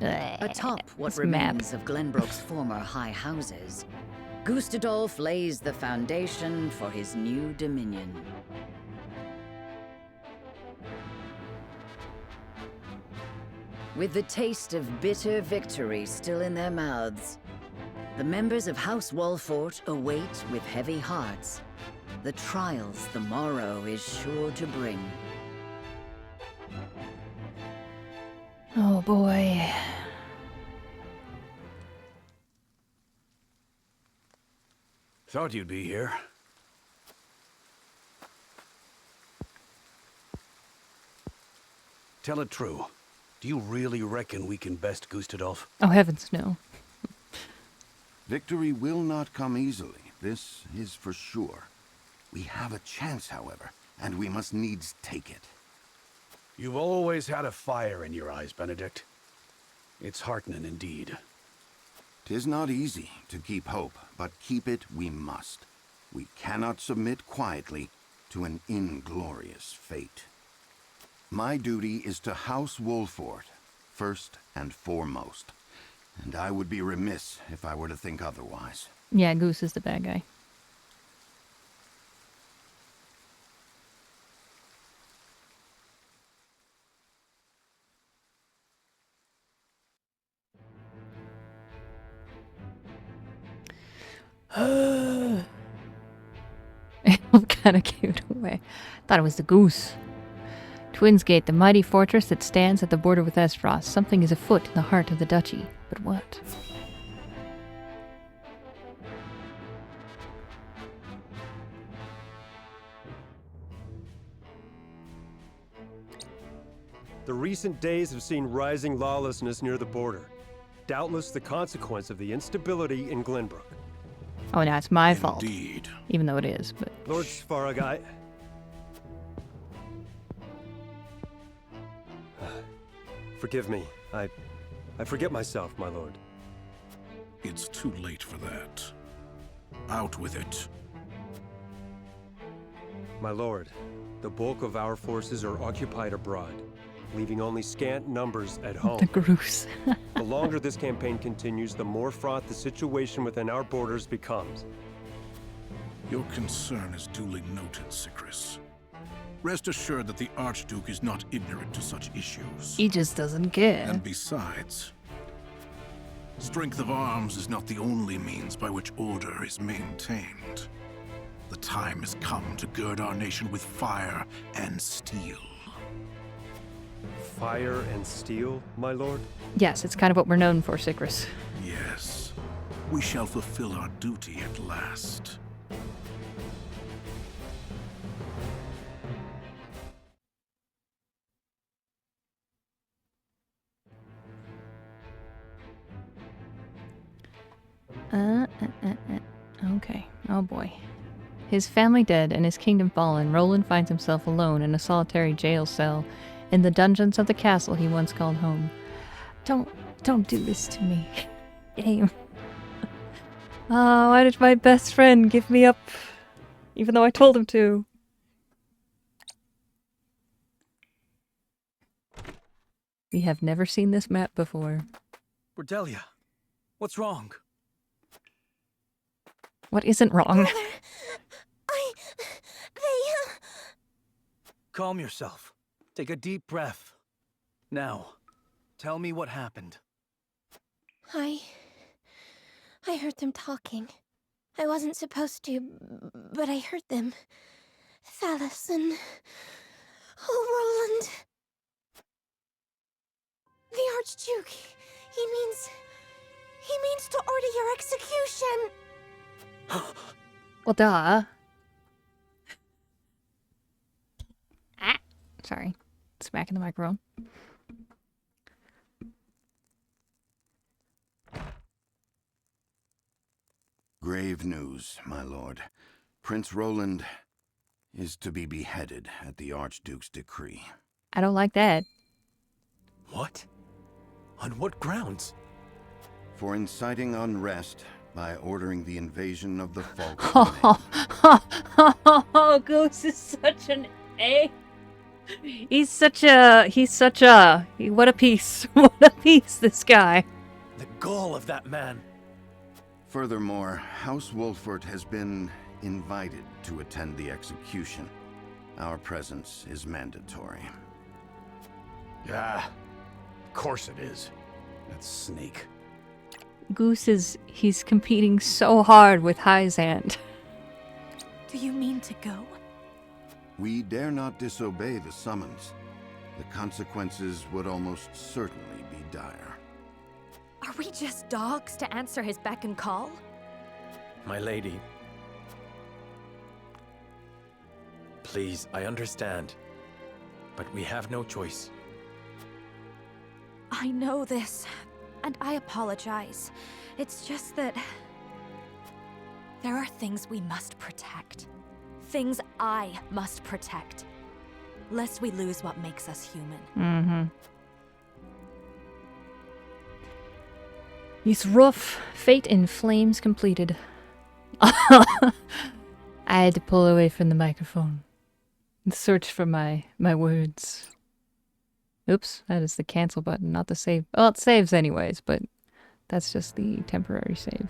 Atop what remains of Glenbrook's former high houses, Gustadolph lays the foundation for his new dominion. With the taste of bitter victory still in their mouths, the members of House Walfort await with heavy hearts the trials the morrow is sure to bring. Oh boy. Thought you'd be here. Tell it true. Do you really reckon we can best Gustadolph? Oh heavens, no. Victory will not come easily, this is for sure. We have a chance, however, and we must needs take it. You've always had a fire in your eyes, Benedict. It's heartening indeed. 'Tis not easy to keep hope, but keep it we must. We cannot submit quietly to an inglorious fate. My duty is to House Wolfort, first and foremost. And I would be remiss if I were to think otherwise. Yeah, Goose is the bad guy. I'm kind of cute away. Thought it was the goose. Twinsgate, the mighty fortress that stands at the border with Esfrost. Something is afoot in the heart of the duchy. But what? The recent days have seen rising lawlessness near the border. Doubtless the consequence of the instability in Glenbrook. Oh, now it's my fault. Indeed. Even though it is, but... Lord Svarog, forgive me. I forget myself, my lord. It's too late for that. Out with it. My lord, the bulk of our forces are occupied abroad, leaving only scant numbers at home. The goose. The longer this campaign continues, the more fraught the situation within our borders becomes. Your concern is duly noted, Sicris. Rest assured that the Archduke is not ignorant to such issues. He just doesn't care. And besides, strength of arms is not the only means by which order is maintained. The time has come to gird our nation with fire and steel. Fire and steel, my lord? Yes, it's kind of what we're known for, Sicris. Yes, we shall fulfill our duty at last. Okay. Oh boy. His family dead and his kingdom fallen, Roland finds himself alone in a solitary jail cell in the dungeons of the castle he once called home. Don't do this to me. Game. Oh, why did my best friend give me up? Even though I told him to. We have never seen this map before. Cordelia, what's wrong? What isn't wrong? Brother, Calm yourself. Take a deep breath. Now, tell me what happened. I heard them talking. I wasn't supposed to, but I heard them. Thalas and... Oh, Roland. The Archduke. He means to order your execution. Well, duh. Sorry. Smacking the microphone. Grave news, my lord. Prince Roland is to be beheaded at the Archduke's decree. I don't like that. What? On what grounds? For inciting unrest by ordering the invasion of the Falkland. Oh, Goose is such an A. What a piece. What a piece, this guy. The gall of that man. Furthermore, House Wolfort has been invited to attend the execution. Our presence is mandatory. Yeah, of course it is. That sneak. Goose he's competing so hard with Hyzant. Do you mean to go? We dare not disobey the summons. The consequences would almost certainly be dire. Are we just dogs to answer his beck and call? My lady. Please, I understand. But we have no choice. I know this, and I apologize. It's just that there are things we must protect. Things I must protect. Lest we lose what makes us human. Mm-hmm. It's rough. Fate in flames completed. I had to pull away from the microphone and search for my words. Oops, that is the cancel button, not the save. Well, it saves anyways, but that's just the temporary save.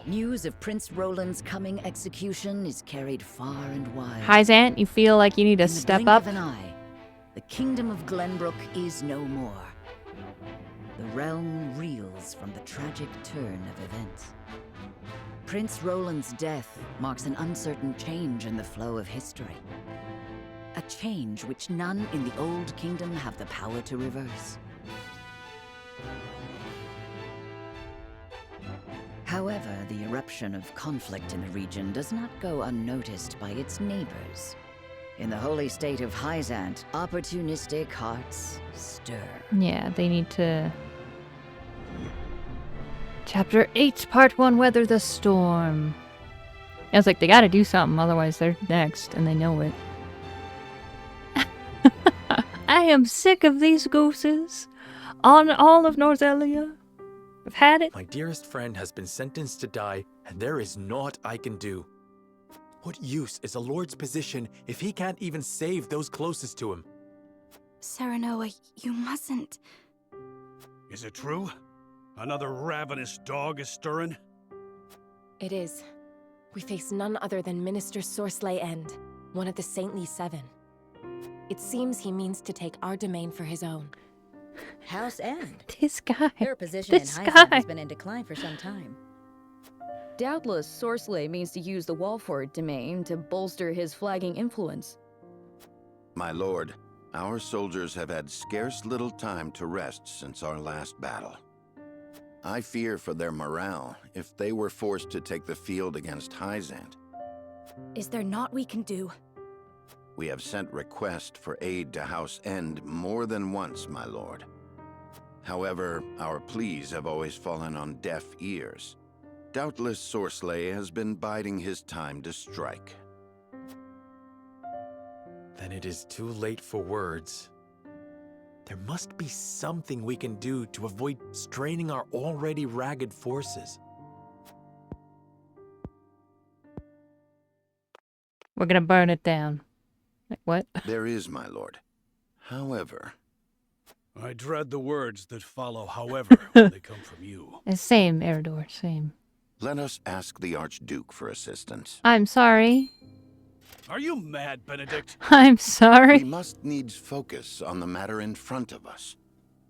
News of Prince Roland's coming execution is carried far and wide. Hyzant, you feel like you need to In the step blink up? of an eye, the kingdom of Glenbrook is no more. The realm reels from the tragic turn of events. Prince Roland's death marks an uncertain change in the flow of history. A change which none in the Old Kingdom have the power to reverse. However, the eruption of conflict in the region does not go unnoticed by its neighbors. In the holy state of Hyzant, opportunistic hearts stir. Yeah, they need to... Chapter 8, Part 1, Weather the Storm. I was like, they gotta do something, otherwise they're next, and they know it. I am sick of these gooses on all of Norzelia. I've had it. My dearest friend has been sentenced to die, and there is naught I can do. What use is a lord's position if he can't even save those closest to him? Serenoa, you mustn't. Is it true? Another ravenous dog is stirring? It is. We face none other than Minister Sorsley End, one of the Saintly Seven. It seems he means to take our domain for his own. House End. This guy. Their position in Hyzant has been in decline for some time. Doubtless, Sorsley means to use the Walford domain to bolster his flagging influence. My lord, our soldiers have had scarce little time to rest since our last battle. I fear for their morale if they were forced to take the field against Hyzant. Is there naught we can do? We have sent request for aid to House End more than once, my lord. However, our pleas have always fallen on deaf ears. Doubtless Sorsley has been biding his time to strike. Then it is too late for words. There must be something we can do to avoid straining our already ragged forces. We're gonna burn it down. Like, what? There is, my lord. However... I dread the words that follow, however, when they come from you. Same, Eredor, same. Let us ask the Archduke for assistance. I'm sorry. Are you mad, Benedict? I'm sorry. We must needs focus on the matter in front of us.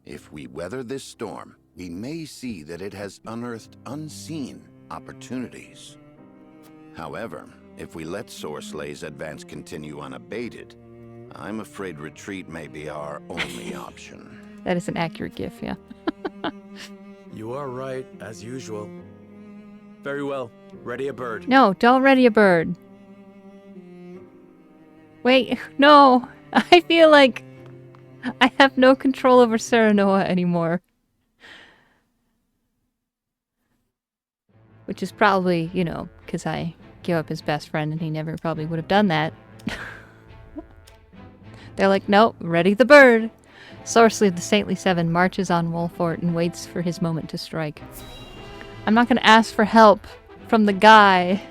If we weather this storm, we may see that it has unearthed unseen opportunities. However, if we let Sorsley's advance continue unabated, I'm afraid retreat may be our only option. That is an accurate gif, yeah. You are right, as usual. Very well. Ready a bird. No, don't ready a bird. Wait, no. I feel like I have no control over Serenoa anymore. Which is probably, you know, because I gave up his best friend and he never probably would have done that. They're like, nope, ready the bird. Sorcery of the Saintly Seven marches on Wolfort and waits for his moment to strike. I'm not going to ask for help from the guy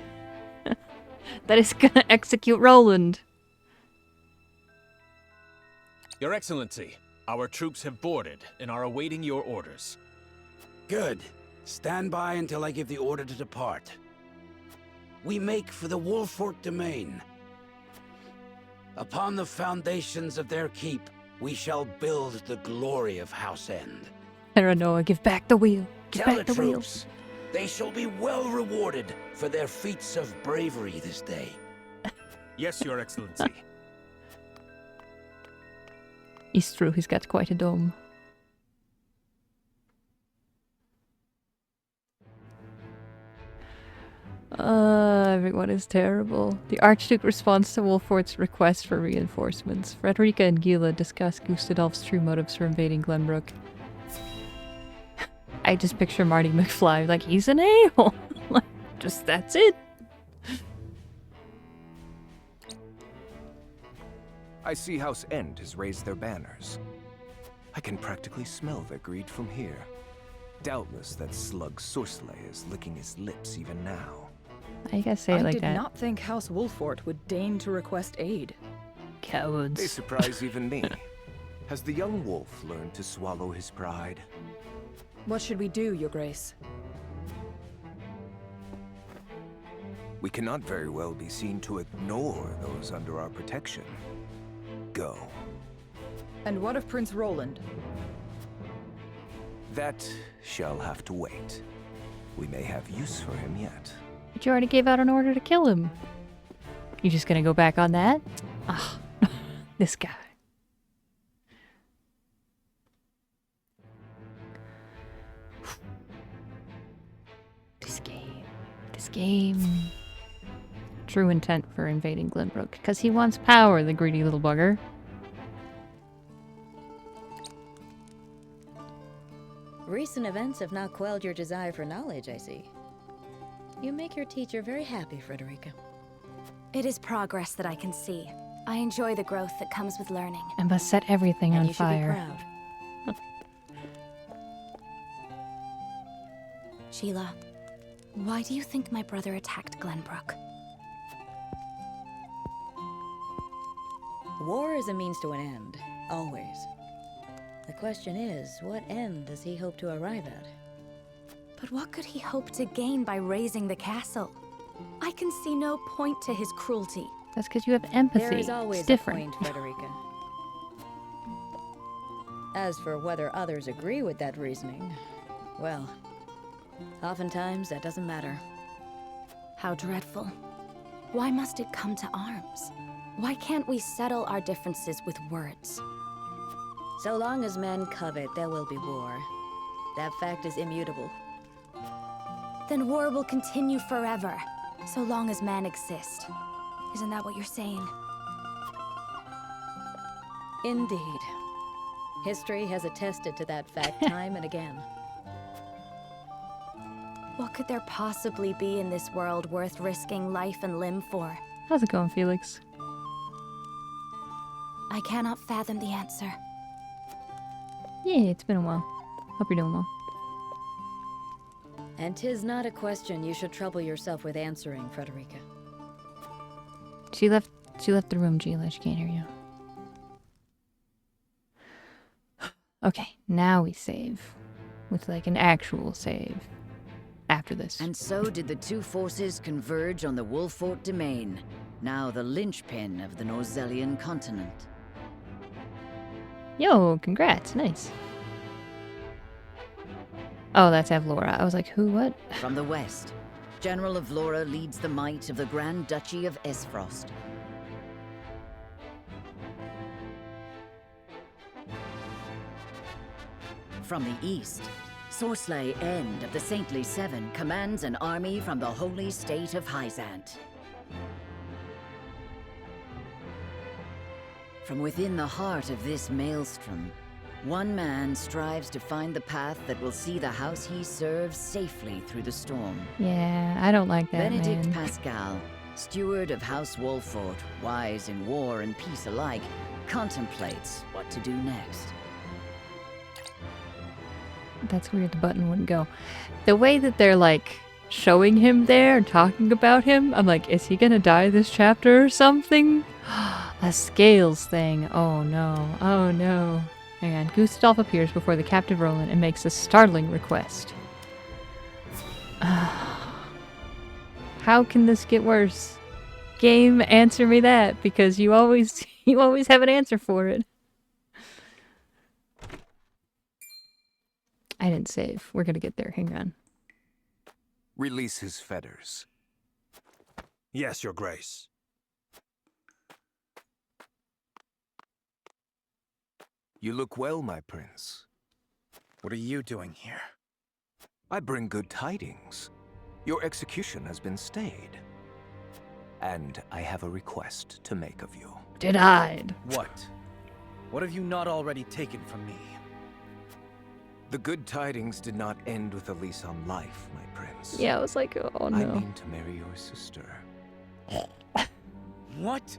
that is gonna execute Roland. Your Excellency, our troops have boarded and are awaiting your orders. Good. Stand by until I give the order to depart. We make for the Wolfort domain. Upon the foundations of their keep, we shall build the glory of House End. Paranoia, give back the wheel. Give Tell back the the wheel. troops, they shall be well rewarded for their feats of bravery this day. Yes, Your Excellency. It's true, he's got quite a dome. Everyone is terrible. The Archduke responds to Wolfort's request for reinforcements. Frederica and Gila discuss Gustadolph's true motives for invading Glenbrook. I just picture Marty McFly like, he's an a-hole. Like, just that's it. I see House End has raised their banners. I can practically smell their greed from here. Doubtless that slug Sorsley is licking his lips even now. I guess say it like that. I did not think House Wolfort would deign to request aid. Cowards. They surprise even me. Has the young wolf learned to swallow his pride? What should we do, Your Grace? We cannot very well be seen to ignore those under our protection. Go. And what of Prince Roland? That shall have to wait. We may have use for him yet. But you already gave out an order to kill him. You just gonna go back on that? Ah, this guy. This game. True intent for invading Glenbrook. Because he wants power, the greedy little bugger. Recent events have not quelled your desire for knowledge, I see. You make your teacher very happy, Frederica. It is progress that I can see. I enjoy the growth that comes with learning. I must set everything And on you should fire. be proud. Sheila, why do you think my brother attacked Glenbrook? War is a means to an end, always. The question is, what end does he hope to arrive at? But what could he hope to gain by raising the castle? I can see no point to his cruelty. That's because you have empathy. There is always it's different. a point, Frederica. As for whether others agree with that reasoning, well, oftentimes that doesn't matter. How dreadful. Why must it come to arms? Why can't we settle our differences with words? So long as men covet, there will be war. That fact is immutable. Then war will continue forever, so long as men exist. Isn't that what you're saying? Indeed. History has attested to that fact time and again. What could there possibly be in this world worth risking life and limb for? How's it going, Felix? I cannot fathom the answer. Yeah, it's been a while. Hope you're doing well. And 'tis not a question you should trouble yourself with answering, Frederica. She left the room, Gila. She can't hear you. Okay, now we save. With like an actual save. After this. And so did the two forces converge on the Wolfort domain, now the linchpin of the Norzellian continent. Yo, congrats. Nice. Oh, that's Avlora. I was like, who, what? From the west, General Avlora leads the might of the Grand Duchy of Esfrost. From the east, Sorsley End of the Saintly Seven commands an army from the holy state of Hyzant. From within the heart of this maelstrom, one man strives to find the path that will see the house he serves safely through the storm. Yeah, I don't like that, Benedict man. Pascal, steward of House Wolfort, wise in war and peace alike, contemplates what to do next. That's weird, the button wouldn't go. The way that they're like showing him there and talking about him. I'm like, is he gonna die this chapter or something? A scales thing. Oh no. Oh no. Hang on. Gustadolph appears before the captive Roland and makes a startling request. How can this get worse? Game, answer me that, because you always have an answer for it. I didn't save. We're gonna get there. Hang on. Release his fetters. Yes, Your Grace. You look well, my prince. What are you doing here? I bring good tidings. Your execution has been stayed. And I have a request to make of you. Denied. What? What have you not already taken from me? The good tidings did not end with a lease on life, my prince. Yeah, I was like, oh no. I mean to marry your sister. What?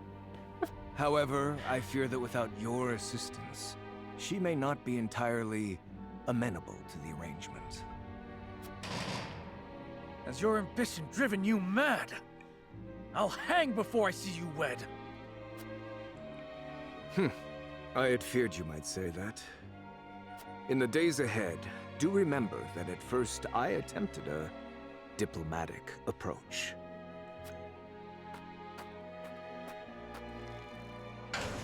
However, I fear that without your assistance, she may not be entirely amenable to the arrangement. Has your ambition driven you mad? I'll hang before I see you wed. I had feared you might say that. In the days ahead, do remember that at first I attempted a diplomatic approach.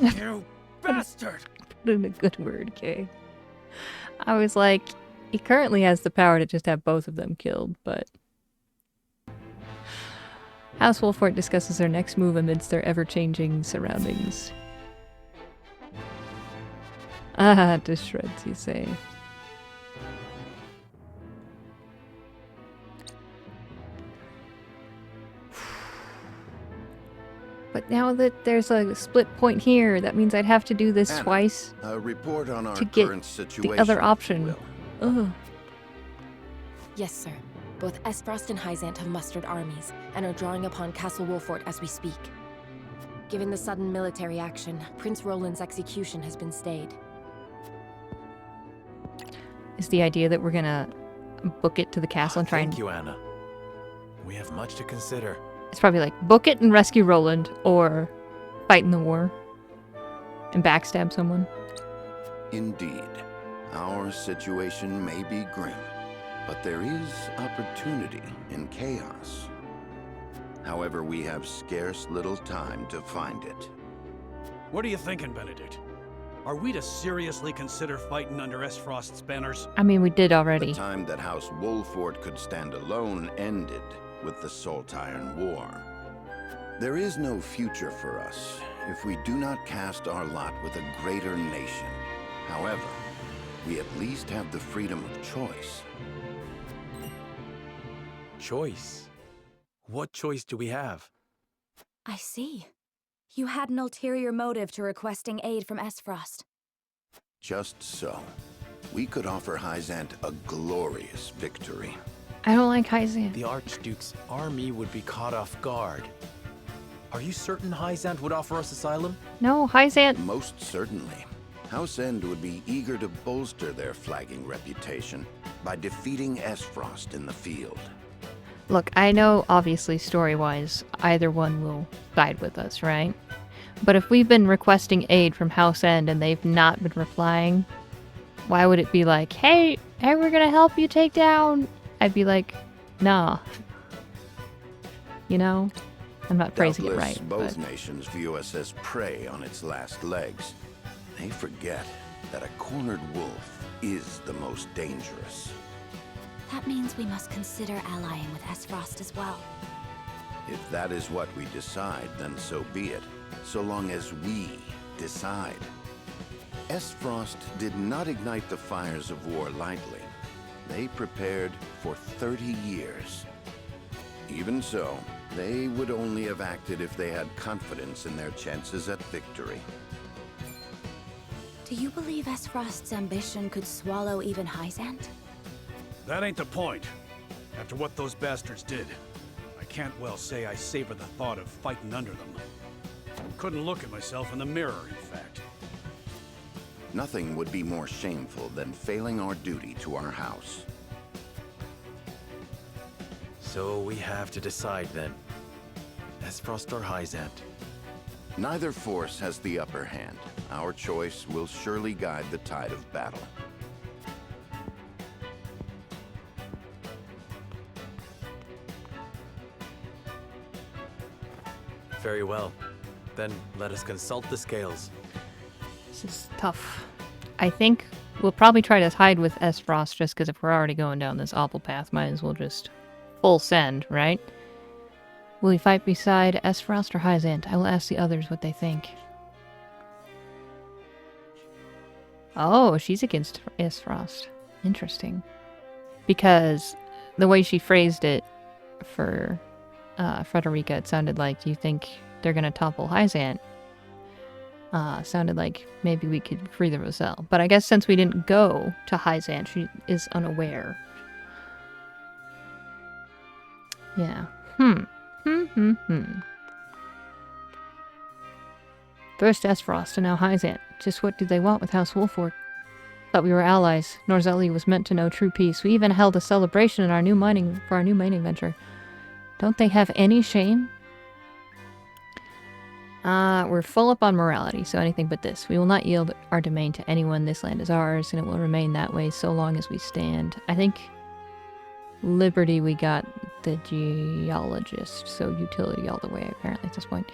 You bastard! Put in a good word, okay? I was like, he currently has the power to just have both of them killed, but... House Wolfort discusses their next move amidst their ever-changing surroundings. Ah, to shreds, you say. But now that there's a split point here, that means I'd have to do this Anna, twice a report on our to get current situation, the other option. Ugh. Yes, sir. Both Esfrost and Hyzant have mustered armies and are drawing upon Castle Wolfort as we speak. Given the sudden military action, Prince Roland's execution has been stayed. Is the idea that we're gonna book it to the castle and try and... Thank you, Anna. We have much to consider. It's probably like, book it and rescue Roland, or fight in the war and backstab someone. Indeed. Our situation may be grim, but there is opportunity in chaos. However, we have scarce little time to find it. What are you thinking, Benedict? Are we to seriously consider fighting under Esfrost's banners? I mean, we did already. The time that House Wolfort could stand alone ended with the Salt Iron War. There is no future for us if we do not cast our lot with a greater nation. However, we at least have the freedom of choice. Choice? What choice do we have? I see. You had an ulterior motive to requesting aid from Esfrost. Just so. We could offer Hyzant a glorious victory. I don't like Hyzant. The Archduke's army would be caught off guard. Are you certain Hyzant would offer us asylum? No, Hyzant... Most certainly. House End would be eager to bolster their flagging reputation by defeating Esfrost in the field. Look, I know, obviously, story-wise, either one will side with us, right? But if we've been requesting aid from House End and they've not been replying, why would it be like, hey, we're gonna help you take down... I'd be like, nah. You know? I'm not phrasing it right, both but... nations view us as prey on its last legs. They forget that a cornered wolf is the most dangerous. That means we must consider allying with Esfrost as well. If that is what we decide, then so be it, so long as we decide. Esfrost did not ignite the fires of war lightly. They prepared for 30 years. Even so, they would only have acted if they had confidence in their chances at victory. Do you believe Esfrost's ambition could swallow even Hyzant? That ain't the point. After what those bastards did, I can't well say I savor the thought of fighting under them. Couldn't look at myself in the mirror, in fact. Nothing would be more shameful than failing our duty to our house. So we have to decide then. Esfrost or Hyzant? Neither force has the upper hand. Our choice will surely guide the tide of battle. Very well. Then let us consult the scales. This is tough. I think we'll probably try to hide with Esfrost just because if we're already going down this awful path, might as well just full send, right? Will you fight beside Esfrost or Hyzant? I will ask the others what they think. Oh, she's against Esfrost. Interesting. Because the way she phrased it for Frederica, it sounded like, do you think they're going to topple Hyzant? Sounded like maybe we could free the Roselle. But I guess since we didn't go to Hyzant, she is unaware. Yeah. First Esfrost and now Hyzant. Just what did they want with House Wolford? Thought we were allies. Norzelli was meant to know true peace. We even held a celebration in our new mining venture. Don't they have any shame? We're full up on morality, so anything but this. We will not yield our domain to anyone. This land is ours, and it will remain that way so long as we stand. I think liberty we got the geologist, so utility all the way, apparently, at this point.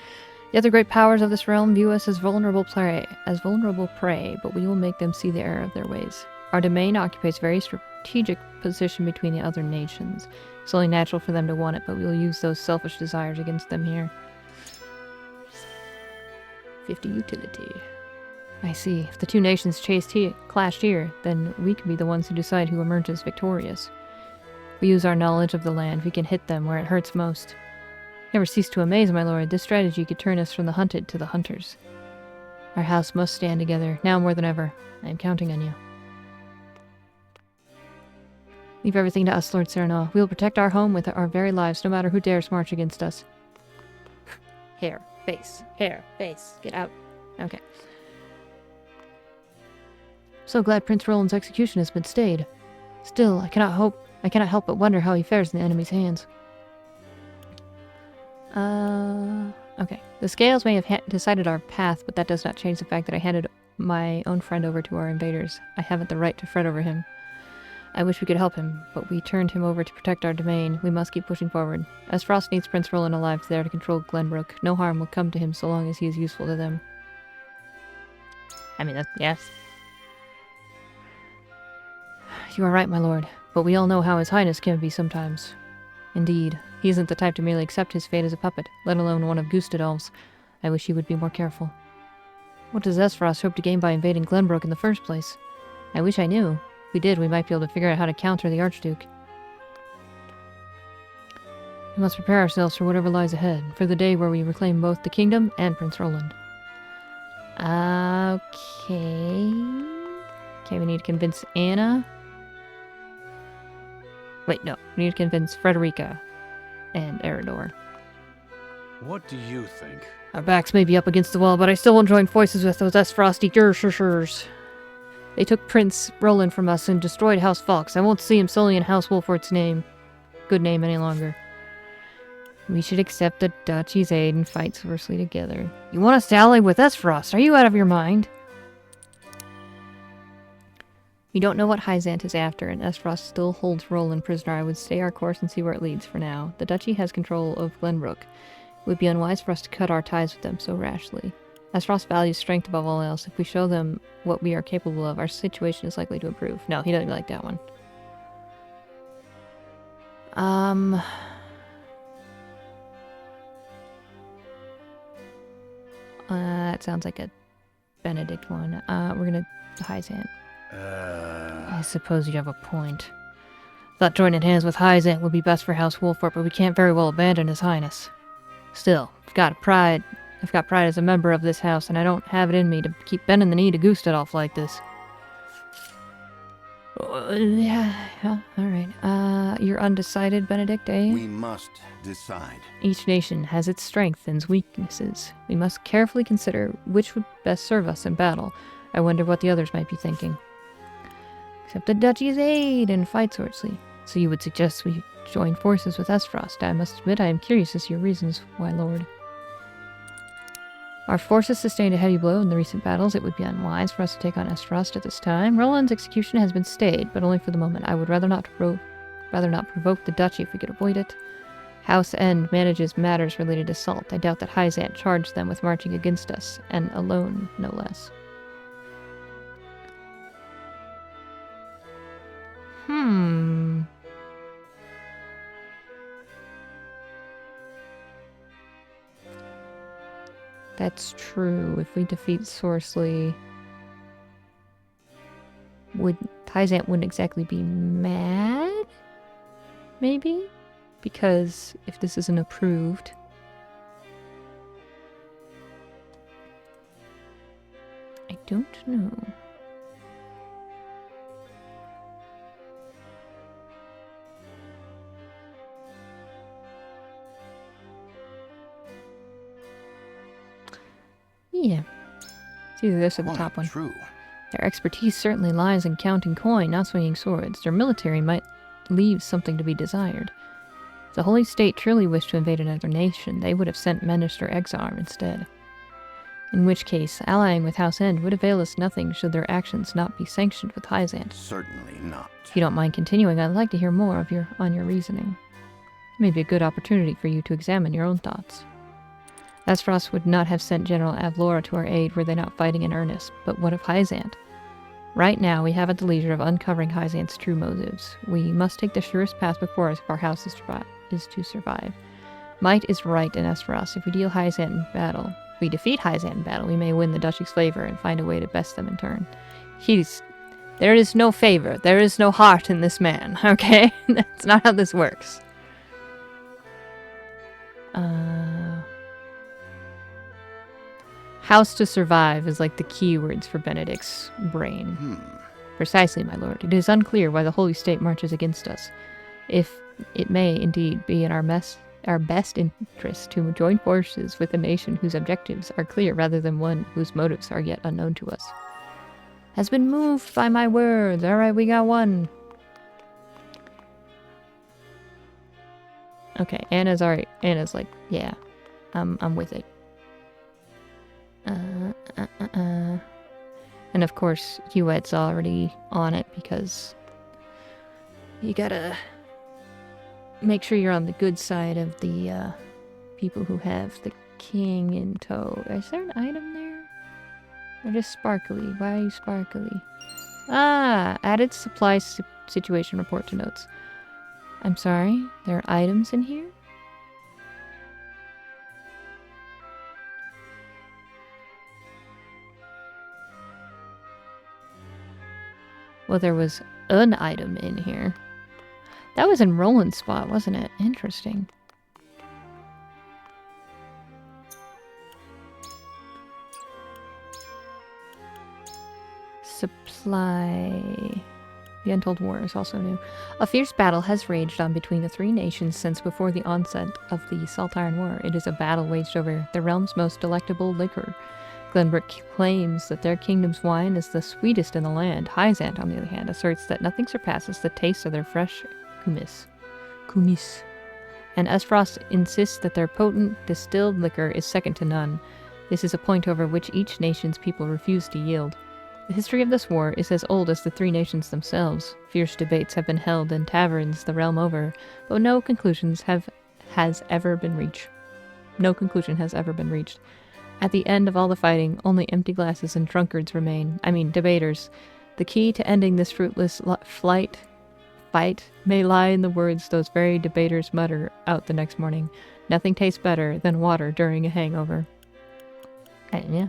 The other great powers of this realm view us as vulnerable prey, but we will make them see the error of their ways. Our domain occupies a very strategic position between the other nations. It's only natural for them to want it, but we will use those selfish desires against them here. 50 utility. I see. If the two nations clashed here, then we can be the ones who decide who emerges victorious. We use our knowledge of the land. We can hit them where it hurts most. Never cease to amaze, my lord. This strategy could turn us from the hunted to the hunters. Our house must stand together, now more than ever. I am counting on you. Leave everything to us, Lord Serenoa. We will protect our home with our very lives, no matter who dares march against us. Hair, face, get out. Okay. So glad Prince Roland's execution has been stayed. Still, I cannot help but wonder how he fares in the enemy's hands. Okay. The scales may have decided our path, but that does not change the fact that I handed my own friend over to our invaders. I haven't the right to fret over him. I wish we could help him, but we turned him over to protect our domain. We must keep pushing forward. Esfrost needs Prince Roland alive there to control Glenbrook. No harm will come to him so long as he is useful to them. I mean, yes. You are right, my lord, but we all know how His Highness can be sometimes. Indeed, he isn't the type to merely accept his fate as a puppet, let alone one of Gustadolph's. I wish he would be more careful. What does Esfrost hope to gain by invading Glenbrook in the first place? I wish I knew. If we did, we might be able to figure out how to counter the Archduke. We must prepare ourselves for whatever lies ahead, for the day where we reclaim both the kingdom and Prince Roland. Okay, we need to convince Anna. Wait, no. We need to convince Frederica and Eridor. What do you think? Our backs may be up against the wall, but I still won't join forces with those Esfrosty Gershers. They took Prince Roland from us and destroyed House Fox. I won't see him solely in House Wolford's good name any longer. We should accept the Duchy's aid and fight fiercely together. You want us to ally with Esfrost? Are you out of your mind? We don't know what Hyzant is after, and Esfrost still holds Roland prisoner. I would stay our course and see where it leads for now. The Duchy has control of Glenbrook. It would be unwise for us to cut our ties with them so rashly. Esfrost values strength above all else. If we show them what we are capable of, our situation is likely to improve. No, he doesn't like that one. That sounds like a Benedict one. We're gonna Hyzant. I suppose you have a point. Thought joining hands with Hyzant would be best for House Wolford, but we can't very well abandon His Highness. Still, I've got pride as a member of this house, and I don't have it in me to keep bending the knee to Gustadolph like this. Yeah, alright. You're undecided, Benedict, eh? We must decide. Each nation has its strengths and weaknesses. We must carefully consider which would best serve us in battle. I wonder what the others might be thinking. Accept the Duchy's aid and fight swordsly. So you would suggest we join forces with Esfrost. I must admit I am curious as to your reasons, my lord. Our forces sustained a heavy blow in the recent battles. It would be unwise for us to take on Esfrost at this time. Roland's execution has been stayed, but only for the moment. I would rather not provoke the duchy if we could avoid it. House End manages matters related to salt. I doubt that Hyzant charged them with marching against us, and alone, no less. That's true. If we defeat Sorsley, Hyzant wouldn't exactly be mad? Maybe? Because if this isn't approved... I don't know. Yeah. It's either this or the top one. True. Their expertise certainly lies in counting coin, not swinging swords. Their military might leave something to be desired. If the Holy State truly wished to invade another nation, they would have sent Minister Exarm instead. In which case, allying with House End would avail us nothing should their actions not be sanctioned with Hyzant. Certainly not. If you don't mind continuing, I'd like to hear more of your reasoning. It may be a good opportunity for you to examine your own thoughts. Esfrost would not have sent General Avlora to our aid were they not fighting in earnest. But what of Hyzant? Right now, we haven't the leisure of uncovering Hyzant's true motives. We must take the surest path before us if our house is to survive. Might is right in Esfrost. If we defeat Hyzant in battle, we may win the duchy's favor and find a way to best them in turn. There is no favor. There is no heart in this man, okay? That's not how this works. House to survive is like the keywords for Benedict's brain. Precisely, my lord. It is unclear why the Holy State marches against us. If it may indeed be in our best interest to join forces with a nation whose objectives are clear rather than one whose motives are yet unknown to us. Has been moved by my words. Alright, we got one. Okay, Anna's alright. Anna's like, yeah, I'm with it. And of course, Hewitt's already on it because you gotta make sure you're on the good side of the people who have the king in tow. Is there an item there? Or just sparkly? Why are you sparkly? Added supply situation report to notes. I'm sorry, there are items in here? Well, there was an item in here. That was in Roland's spot, wasn't it? Interesting. Supply... The Untold War is also new. A fierce battle has raged on between the three nations since before the onset of the Saltire War. It is a battle waged over the realm's most delectable liquor. Glenbrook claims that their kingdom's wine is the sweetest in the land. Hyzant, on the other hand, asserts that nothing surpasses the taste of their fresh kumis. And Esfrost insists that their potent distilled liquor is second to none. This is a point over which each nation's people refuse to yield. The history of this war is as old as the three nations themselves. Fierce debates have been held in taverns the realm over, but no conclusion has ever been reached. At the end of all the fighting, only empty glasses and drunkards remain. I mean, debaters. The key to ending this fruitless fight may lie in the words those very debaters mutter out the next morning. Nothing tastes better than water during a hangover. Yeah.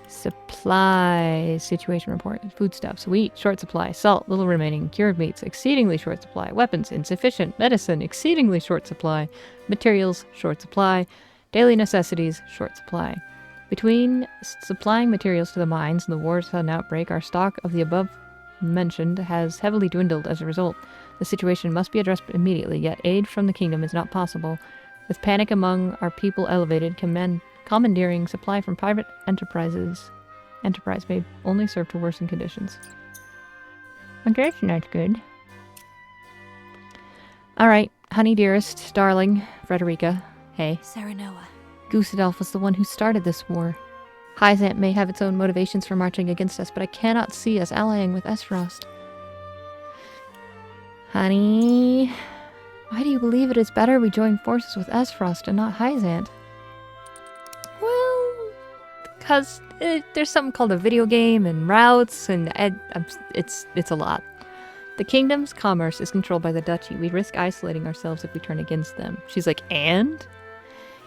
Supply situation report. Foodstuffs. Wheat, short supply. Salt, little remaining. Cured meats, exceedingly short supply. Weapons, insufficient. Medicine, exceedingly short supply. Materials, short supply. Daily necessities, short supply. Between supplying materials to the mines and the war's sudden outbreak, our stock of the above mentioned has heavily dwindled as a result. The situation must be addressed immediately, yet aid from the kingdom is not possible. With panic among our people elevated, commandeering supply from private enterprise may only serve to worsen conditions. Okay, that's not good. Alright, honey dearest, darling, Frederica. Hey. Serenoa. Gustadolph was the one who started this war. Hyzant may have its own motivations for marching against us, but I cannot see us allying with Esfrost. Honey, why do you believe it is better we join forces with Esfrost and not Hyzant? Well, because there's something called a video game and routes, and it's a lot. The kingdom's commerce is controlled by the duchy. We risk isolating ourselves if we turn against them. She's like, and?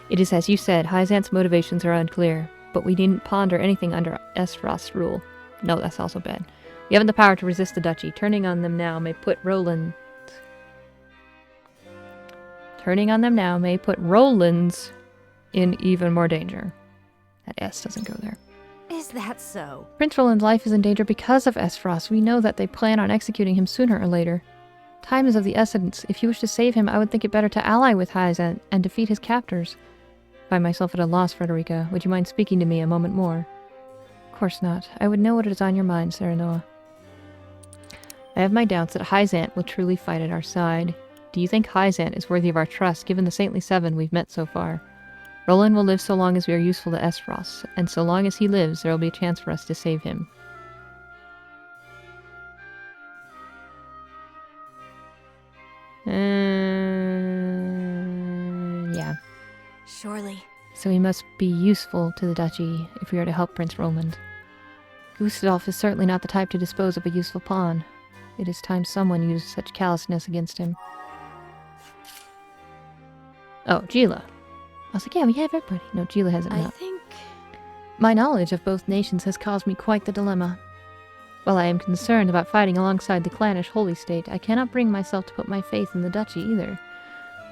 It is as you said, Hyzant's motivations are unclear, but we needn't ponder anything under Esfrost's rule. No, that's also bad. We haven't the power to resist the duchy. Turning on them now may put Roland's in even more danger. That S doesn't go there. Is that so? Prince Roland's life is in danger because of Esfrost. We know that they plan on executing him sooner or later. Time is of the essence. If you wish to save him, I would think it better to ally with Hyzant and defeat his captors. Find myself at a loss, Frederica. Would you mind speaking to me a moment more? Of course not. I would know what is on your mind, Serenoa. I have my doubts that Hyzant will truly fight at our side. Do you think Hyzant is worthy of our trust, given the saintly 7 we've met so far? Roland will live so long as we are useful to Esfrost, and so long as he lives, there will be a chance for us to save him. Yeah. Surely. So we must be useful to the duchy if we are to help Prince Roland. Gustadolph is certainly not the type to dispose of a useful pawn. It is time someone used such callousness against him. Oh, Gila. I was like, yeah, we have everybody. No, Gila hasn't. I think... My knowledge of both nations has caused me quite the dilemma. While I am concerned about fighting alongside the clannish holy state, I cannot bring myself to put my faith in the duchy either.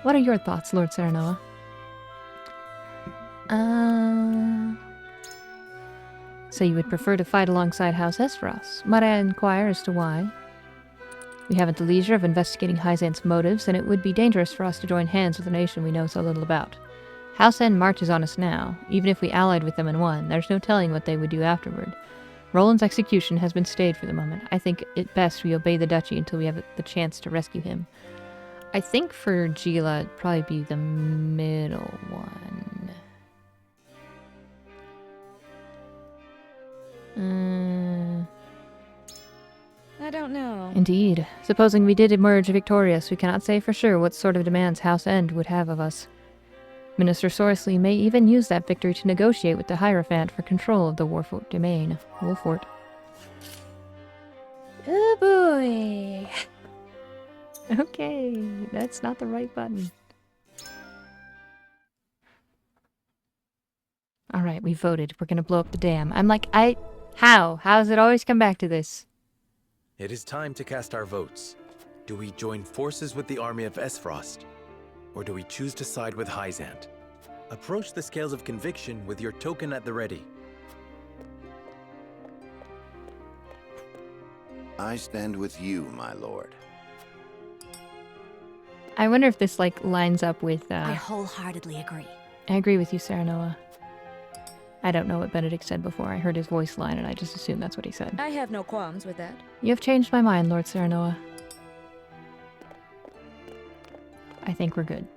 What are your thoughts, Lord Serenoa? So you would prefer to fight alongside House Esfrost? Might I inquire as to why? We haven't the leisure of investigating Hyzant's motives, and it would be dangerous for us to join hands with a nation we know so little about. House N marches on us now. Even if we allied with them and won, there's no telling what they would do afterward. Roland's execution has been stayed for the moment. I think it best we obey the duchy until we have the chance to rescue him. I think for Gila, it'd probably be the middle one. I don't know. Indeed. Supposing we did emerge victorious, we cannot say for sure what sort of demands House End would have of us. Minister Sorsley may even use that victory to negotiate with the Hierophant for control of the Wolfort domain. Wolfort. Oh boy! Okay, that's not the right button. Alright, we voted. We're gonna blow up the dam. I'm like, how? How does it always come back to this? It is time to cast our votes. Do we join forces with the army of Esfrost? Or do we choose to side with Hyzant? Approach the scales of conviction with your token at the ready. I stand with you, my lord. I wonder if this, like, lines up with, I wholeheartedly agree. I agree with you, Serenoa. I don't know what Benedict said before. I heard his voice line and I just assumed that's what he said. I have no qualms with that. You have changed my mind, Lord Serenoa. I think we're good.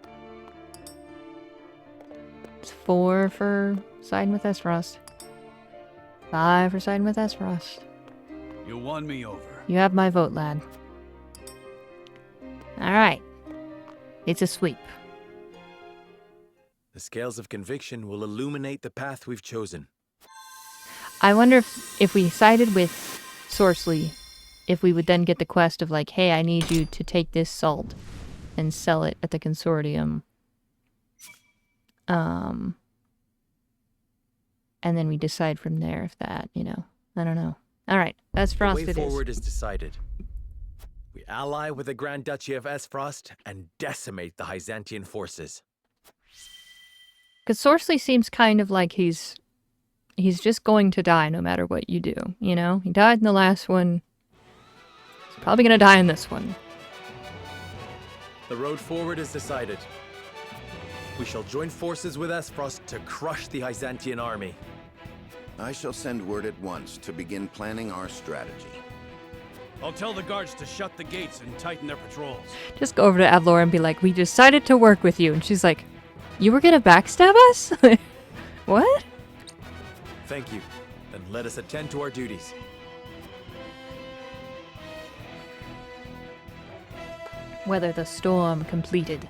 It's 4 for siding with Esfrost. 5 for siding with Esfrost. You won me over. You have my vote, lad. Alright. It's a sweep. The scales of conviction will illuminate the path we've chosen. I wonder if we sided with Sorsley, if we would then get the quest of like, hey, I need you to take this salt and sell it at the consortium. And then we decide from there if that, you know, I don't know. All right, Esfrost it is. The way forward is decided. We ally with the Grand Duchy of Esfrost and decimate the Hyzantian forces. Because Sorsley seems kind of like he's just going to die no matter what you do, you know? He died in the last one. He's probably going to die in this one. The road forward is decided. We shall join forces with Esfrost to crush the Hyzantian army. I shall send word at once to begin planning our strategy. I'll tell the guards to shut the gates and tighten their patrols. Just go over to Avlora and be like, we decided to work with you. And she's like, you were gonna backstab us? What? Thank you. Then let us attend to our duties. Weather the storm completed.